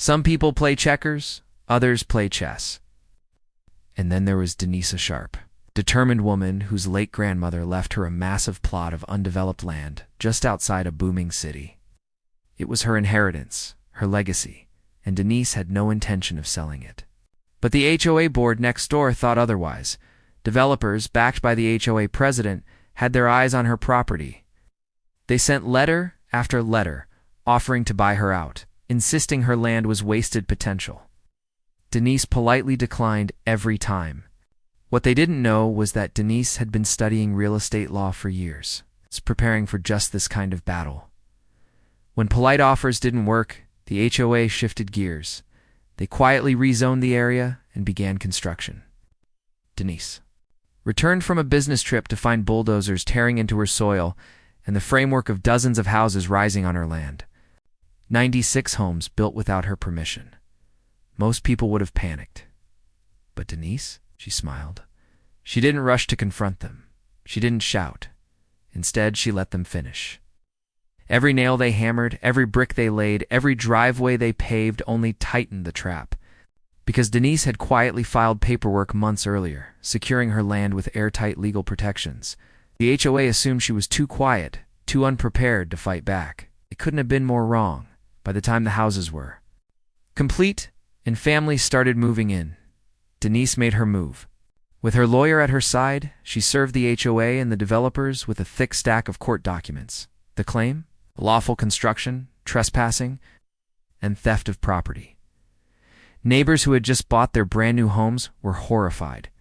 Some people play checkers, others play chess. And then there was Denise, a sharp, determined woman whose late grandmother left her a massive plot of undeveloped land just outside a booming city. It was her inheritance, her legacy, and Denise had no intention of selling it. But the HOA board next door thought otherwise. Developers, backed by the HOA president, had their eyes on her property. They sent letter after letter offering to buy her out, insisting her land was wasted potential. Denise politely declined every time. What they didn't know was that Denise had been studying real estate law for years, preparing for just this kind of battle. When polite offers didn't work, the HOA shifted gears. They quietly rezoned the area and began construction. Denise returned from a business trip to find bulldozers tearing into her soil and the framework of dozens of houses rising on her land. 96 homes built without her permission. Most people would have panicked. But Denise, she smiled. She didn't rush to confront them. She didn't shout. Instead, she let them finish. Every nail they hammered, every brick they laid, every driveway they paved only tightened the trap. Because Denise had quietly filed paperwork months earlier, securing her land with airtight legal protections. The HOA assumed she was too quiet, too unprepared to fight back. It couldn't have been more wrong by the time the houses were complete and families started moving in. Denise made her move. With her lawyer at her side, she served the HOA and the developers with a thick stack of court documents. The claim? Lawful construction, trespassing, and theft of property. Neighbors who had just bought their brand new homes were horrified.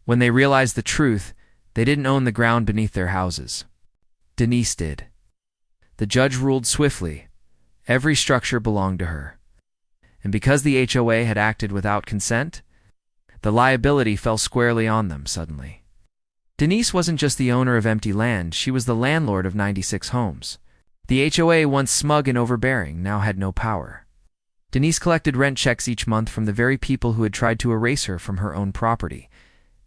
When they realized the truth, they didn't own the ground beneath their houses. Denise did. The judge ruled swiftly. Every structure belonged to her. And because the HOA had acted without consent, the liability fell squarely on them suddenly. Denise wasn't just the owner of empty land, she was the landlord of 96 homes. The HOA, once smug and overbearing, now had no power. Denise collected rent checks each month from the very people who had tried to erase her from her own property.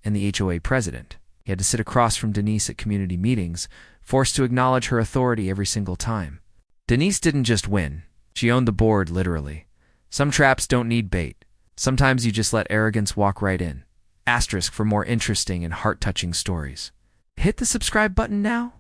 And the HOA president, he had to sit across from Denise at community meetings, forced to acknowledge her authority every single time. Denise didn't just win, she owned the board, literally. Some traps don't need bait. Sometimes you just let arrogance walk right in. * for more interesting and heart-touching stories. Hit the subscribe button now.